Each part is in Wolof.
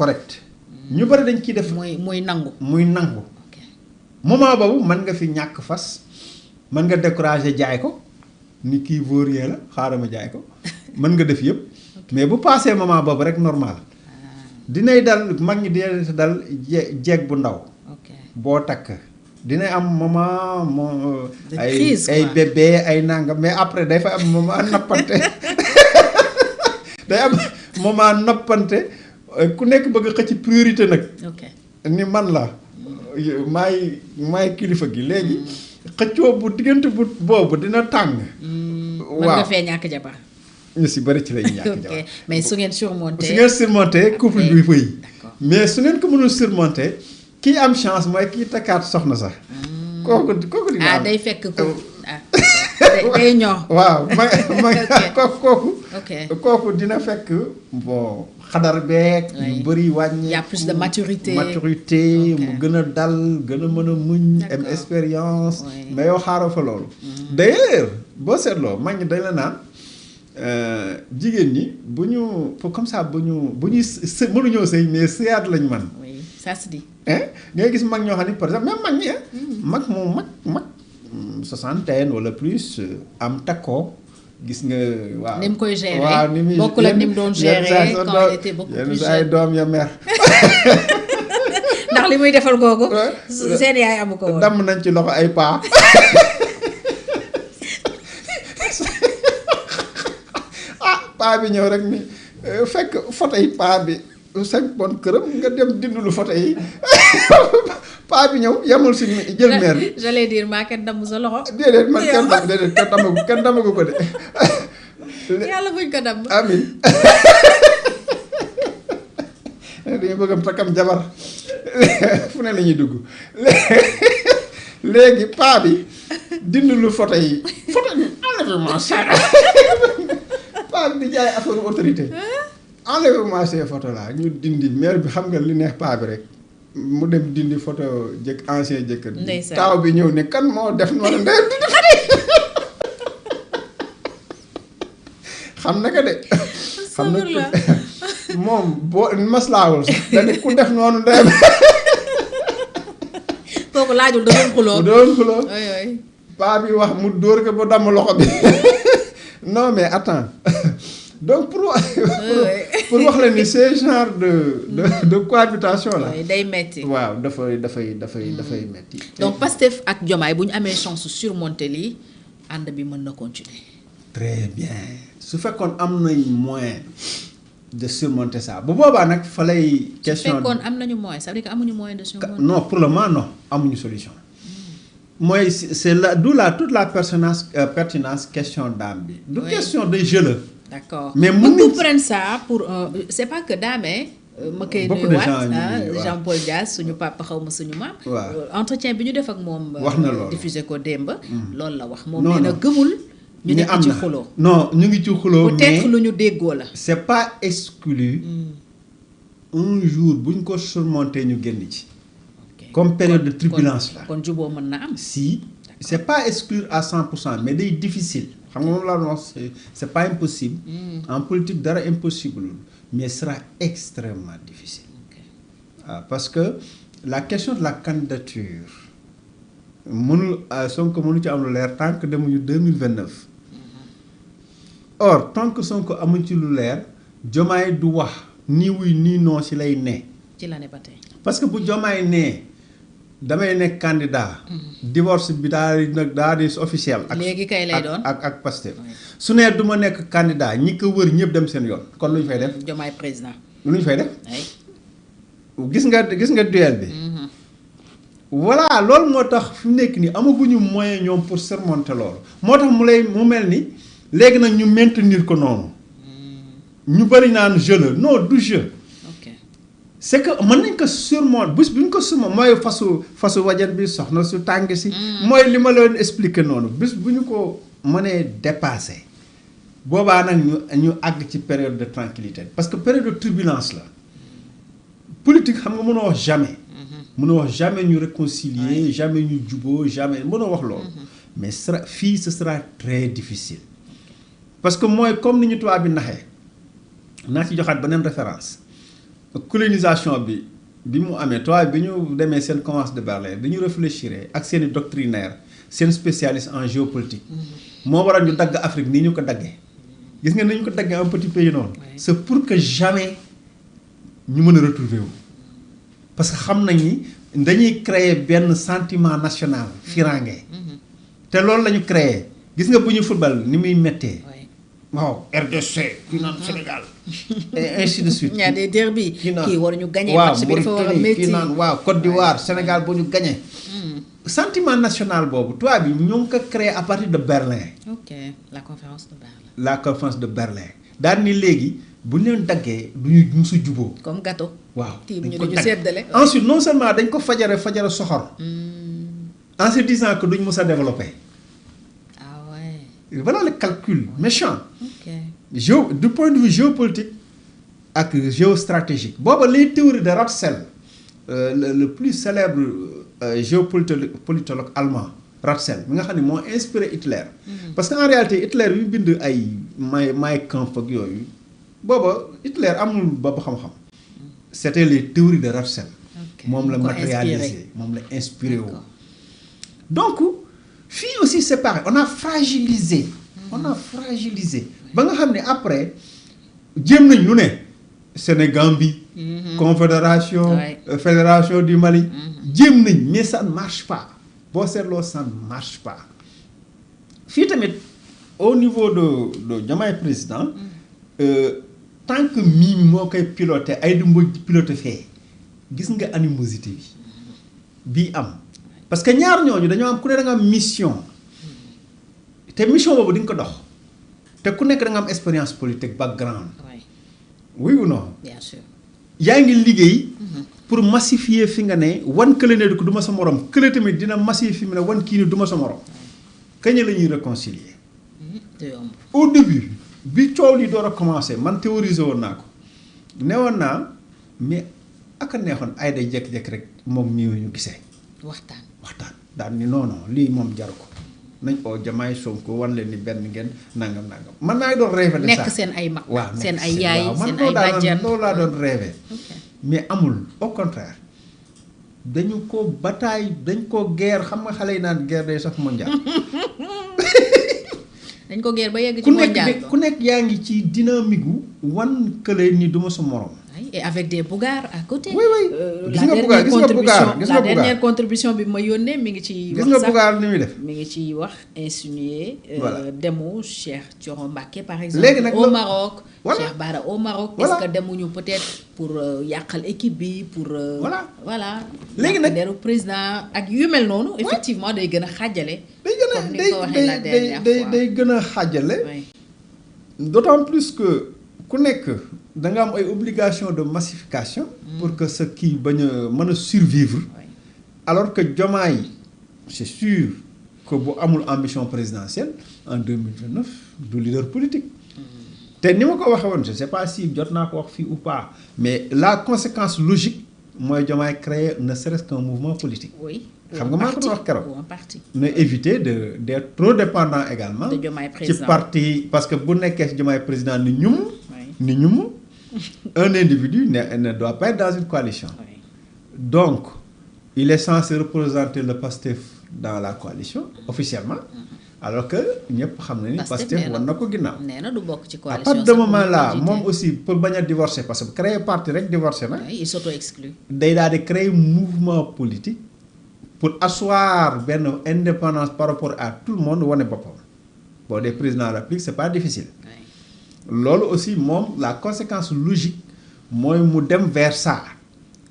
correct ñu bari dañ ciy def muy nangu moment boobu mën nga fi ñàkk fas mën nga décourager jaay ko ni kii vaurien la xaaral ma jaay ko mën nga def yëpp mais bu passé moment boobu rek normal dinay dal mag ñi dina dal jeeg bu ndaw boo takk dina am moment ay bébé ay nangam mais après day fa am moment noppante day am moment noppante ku nekk bëgg a xëcc priorité nag ni man la maay kilifa gi léegi xëccoo bu diggante bu boobu dina tàng mën nga fee ñàkk jabar ñu si bëri ci lay ñàkk jabar mais su ngeen surmonter couple bi fëy mais su ngeen ko mënul surmonter kii am chance mooy kii takkaat soxna sax kooku dina day fekk ko day ñoo waaw kooku dina fekk bon xadar beeg yu bëri wàññi y a plus de maturité mu gën a dal gën a mën a muñ am expérience mais yow xaaral fa loolu d'ailleurs boo seetloo mag ñi dañ la naan jigéen ñi bu ñu comme ça bu ñuy mënuñoo sëy mais sëyaat lañ man ça se dit ngay gis mag ñoo xam ne par exemple même mag ñi mag moom mag soixantaine wala plus am takkoo gis nga waaw ni mu koy gérer waaw ni muy bokkul ak ni mu doon gérer quand il était beaucoup plus jeune ay doom ya mer ndax li muy defal googu seen yaay amu ko woon damm nañ ci loxo ay paa paa bi ñëw rek ni fekk photo yi paa bi sañ bon këram nga dem dindulu photo yi paa bi ñëw yemul si jël meer bi j'allais dire maa kenn damm sa loxo déedéet man kenn damagu ko de yàlla buñ ko damm amin dañu bëggam takkam jabar fu ne la ñuy dugg léegi paa bi dindulu photo yi enlèvement paa bi di jaay affaire autorité enlèvement ces photos là ñu dindi maire bi xam nga li neex paa bi rek mu dem dindi photo ancien jëkkër taaw bi ñëw ne kan moo def noonu ndeyam dindi photo yi xam na ko de xam na moom boo maslaawul sax dañu ku def noonu ndeyam kooku laajul da doon xuloo paa bi wax mu dóor ko ba damm loxo bi non mais attends donc pour wax la ni ces genre de cohabitation là day metti waaw dafay metti donc Pastef ak Diomaye bu ñu amee chance surmonter lii ànd bi mën na continuer très bien su fekkoon am nañ moyen de surmonter ça bu boobaa nag fa lay question su fekkoon am nañu moyen ça veut dire que amuñu moyen de surmonter non pour le moment non amuñu solution mooy c'est là d'où toute la pertinence question d'âme bi du question de jeu la d'accord mais beaucoup prennent ça pour c'est pas que Dame ma koy nuyuwaat Jean-Paul Dias suñu papa xaw ma suñu maam entretien bi ñu def ak moom wax na loolu diffusé ko démb loolu la wax moom nee na gëmul ñu nekk ci xuloo non ñu ngi ci xuloo peut-être lu ñu déggoo la c'est pas exclu un jour buñ ko surmonter ñu génn ci comme période de turbulence la kon juboo mën na am si c'est pas exclure à 100% mais day difficile xam nga moom laa wax c'est pas impossible en politique dara impossible mais sera extrêmement difficile parce que la question de la candidature mënul Sonko mënu ci am lu leer tant que demuñu 2029 or tant que Sonko amuñ ci lu leer Diomaye du wax nii wuy nii non si lay ne ci la ne ba tey parce que bu Diomaye nee damay nekk candidat divorce bi daal di officiel ak léegi kay lay doon ak Pastef su nee du ma nekk candidat ñi ko wër ñëpp dem seen yoon kon lu ñu fay def Diomaye président lu ñu fay def gis nga duel bi voilà loolu moo tax fi mu nekk nii amaguñu moyen ñoom pour surmonter loolu moo tax mu mel ni léegi nag ñu maintenir ko noonu ñu bëri naan jeu la non du jeu c'est que mën nañ ko surmonter bés bu ñu ko surmonter mooy fasu wajan bi soxna su tàng si mooy li ma leen expliquer noonu bés bu ñu ko mënee dépasser boobaa nag ñu àgg ci période de tranquillité parce que période de turbulence la politique xam nga mënoo wax jamais mënoo wax jamais ñu réconcilier jamais ñu juboo jamais mënoo wax loolu mais fii ce sera très difficile parce que mooy comme ni ñu tubaab bi naxee naa ci joxaat beneen référence colonisation bi mu amee toi bi ñu demee seen conférence de Berlin bi ñu réfléchir ak seeni doctrinaire seen spécialiste en géopolitique moo waral ñu dagg Afrique nii ñu ko daggee gis nga ni ñu ko daggee un petit pays noonu c'est pour que jamais ñu mën a retrouver wu parce que xam nañ ni dañuy créer benn sentiment national firange te loolu la ñu créer gis nga bu ñu football ni muy méttee waaw RDC kii naan Sénégal et ainsi de suite. Il y a des derbies kii war ñu gagné waaw match bi dafa war a métti kii naan waaw Côte d'Ivoire Sénégal bu ñu gagné. sentiment national boobu tubaab bi ñoo ngi ko créé à partir de Berlin. ok la conférence de Berlin. la conférence de Berlin daal ni léegi bu ñu leen daggee du ñu musu juboo. comme gâteau. waaw dañ ko séddale. ensuite non seulement dañ ko fajare soxor. en se disant que duñ mus a développer. ah ouais. voilà le calcul méchant. ok du point de vue géopolitique ak géostratégique booba les théories de Ratzel le plus célèbre géopolitologue allemand Ratzel mi nga xam ne moo inspiré Hitler. parce que en réalité Hitler bi bind ay Mein Kampf ak yooyu booba Hitler amul boobu xam-xam. c'était les théories de Ratzel. moom la matérialisé moom la inspiré wu. donc fii aussi c'est pareil on a fragilisé. ba nga xam ne après jéem nañ lu ne Sénégambie confédération fédération du Mali jéem nañ mais ça ne marche pas boo seetloo ça ne marche pas fii tamit au niveau de Diomaye président tant que mii moo koy piloté ay du mboj piloté fee gis nga animosité bi am parce que ñaar ñooñu dañoo am ku ne da nga am mission te mission boobu di nga ko dox te ku nekk da nga am expérience politique background. oui ou non. bien sûr. yaa ngi liggéey. pour massifier fi nga ne wan kële ne du ma sa morom kële tamit dina massifier fi mu ne wan kii ne du ma sa morom. kañ la ñuy réconcilier. au début bi coow li door a commencé man théoriser woon naa ko ne woon naa mais aka neexoon ay day jékki-jékki rek moom mii ñu gisee. waxtaan daal ni non lii moom jaru ko. nañ oo Diomaye Sonko wan leen ni benn ngeen nangam man naa doon rêvé de ça nekk seen ay mag. waaw seen ay yaay seen ay bàjjan loolu laa doon rêvé. mais amul au contraire dañu ko bataille dañ ko guerre xam nga xale yi naan guerre day sax mondial. dañ ko guerre ba yegg ci mondial ku nekk yaa ngi ci dynamique gu wan kële ni du ma sa morom. et avec des Bougars à côté. oui gis nga la dernière contribution bi ma yónnee mi ngi ci. gis nga Bougars ni muy def. mi ngi ci wax insinuer. demu Cheikh Thioro Mbacké par exemple. léegi nag au Maroc. voilà Cheikh Bara au Maroc. est-ce que demuñu peut-être pour yàqal équipe bi pour. voilà léegi nag deru président ak yu mel noonu. effectivement day gën a xaajale. day gën a xaajale. d'autant plus que ku nekk. da nga am ay obligation de massification. pour que ce kii bañ a mën a survivre. alors que Diomaye c'est sûr que bu amul ambition présidentielle en 2029 du leader politique. te ni ma ko waxee woon je sais pas si jot naa ko wax fii ou pas mais la conséquence logique mooy Diomaye créer ne serait-ce qu'un mouvement politique. xam nga maa ko doon wax keroog. ne éviter d'être trop dépendant également. de Diomaye président ci parti parce que bu nekkee ci Diomaye président ni ñum. un individu ne doit pas être dans une coalition. Donc, il est censé représenter le PASTEF dans la coalition, officiellement, alors que ñëpp xam na ni PASTEF war na ko ginnaaw. nee na du bokk ci coalition. à partir de moment là moom aussi pour bañ a divorcer parce que créer parti rek divorcer na. il s'auto-exclut. day daal di créer mouvement politique pour asseoir benn indépendance par rapport à tout le monde wane boppam. boo dee président de la République c'est pas difficile. loolu aussi moom la conséquence logique mooy mu dem vers ça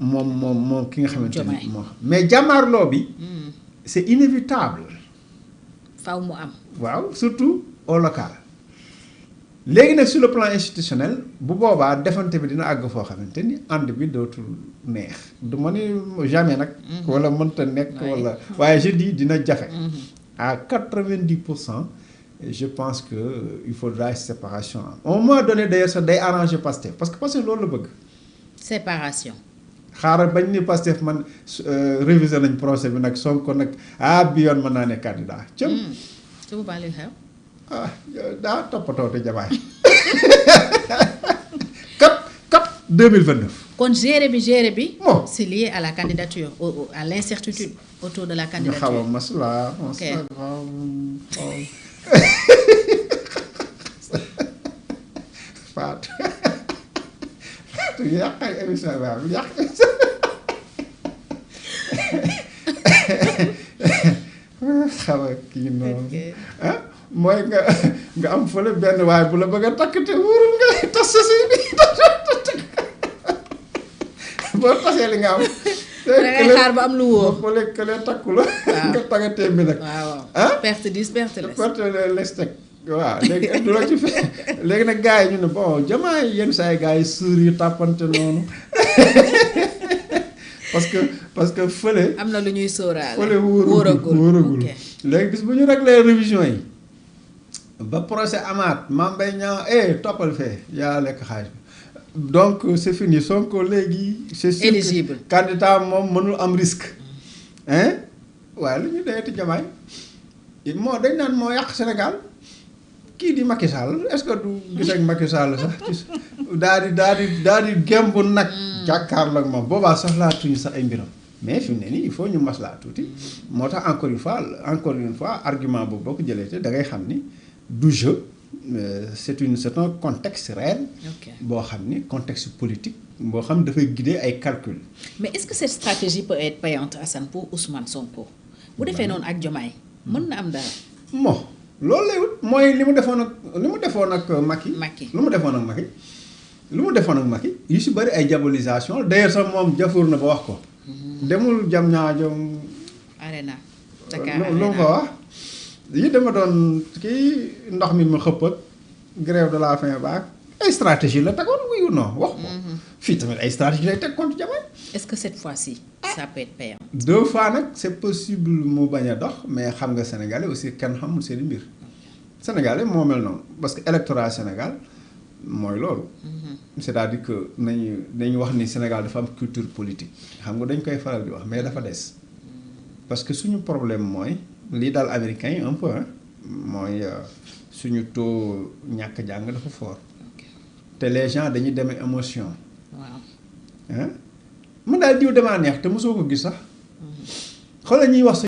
moom ki nga xamante ni moo xam mais jàmmaarloo bi c'est inévitable. faw mu am. waaw surtout au local. léegi nag sur le plan institutionnel bu boobaa defante bi dina àgg foo xamante ni ànd bi dootul neex du ma ni jamais nag. wala mënta nekk wala waaye je dis dina jafe. à 90%. je pense que il faudra séparation à un moment donné d'ailleurs sax day arranger Pastef parce que Pastef loolu la bëgg. séparation. xaaral bañ ni Pastef man réviser nañ procès bi nag Sonko nag bi yoon mën naa ne candidat. su boobaa li xew. daa toppatoo te Diomaye. 2029. kon gérer bi. Bon. c'est lié à la candidature à l'incertitude autour de la ñu candidature. xaw a maslaa. Ok. Fatou Fatou yàq ay émission waaw yàq xaw a kii noonu. ah mooy nga am fële benn waaye bu la bëgg a takk te wóorul nga tas sa si bi boo tasee li nga am. da ngay xaar ba am lu wóor. boo xoolee kële takku la. nga tàggatee bi nag. waaw ah perte 10 perte les. perte les teg. waaw léegi du la ci fe léegi nag gars yi ñu ne bon jamaay yenn saa yi gars yi suur yi tàppante noonu parce que fële. am na lu ñuy sóoraale. fële wóoragul léegi bis bu ñu réglé révision yi ba procès amaat Mame Mbaye Niang toppal fee yaa lekk xaalis bi donc c'est fini Sonko léegi. c'est sûr éligible que candidat moom mënul am risque. hein waaye lu ñu deeti jamaay moo dañ naan moo yàq Sénégal. kii di Macky Sall est-ce que du gis ak Macky Sall sax daal di gemb nag. jàkkaarloo ak moom boobaa soxlaatuñu sax ay mbiram. mais fi mu ne nii il faut ñu maslaa tuuti moo tax encore une fois argument boobu boo ko jëlee te da ngay xam ni du jeu c'est un contexte réel. boo xam ni contexte politique. boo xam dafay guider ay calcul. mais est-ce que cette stratégie peut être payante Assane pour Ousmane Sonko. bu defee noonu ak Diomaye mën na am dara. bon. loolu lay wut mooy li mu defoon ak Macky. lu mu defoon ak Macky yu si bëri ay diabolisation d'ailleurs sax moom jafur na ba wax ko. demul jam ñaajo. Arena. lu mu ko wax. yi dama doon kii ndox mi ma xëpp ak grève de la faim baak ay stratégie la tegoon wuyu non wax ko. fii tamit ay stratégie lay teg contre Diomaye. est-ce que cette fois-ci ça peut être payant. 2 fois nag c'est possible mu bañ a dox mais xam nga sénégalais aussi kenn xamul seen mbir. sénégalais moo mel noonu parce que électorat Sénégal mooy loolu. c'est-à-dire que dañu wax ni Sénégal dafa am culture politique xam nga dañ koy faral di wax mais dafa des. parce que suñu problème mooy lii daal américains yi un peu mooy suñu taux ñàkk jàng dafa fort. te les gens dañuy demee émotion. waaw. man daal diw damaa neex te mosoo ko gis sax. xoolal ñuy wax.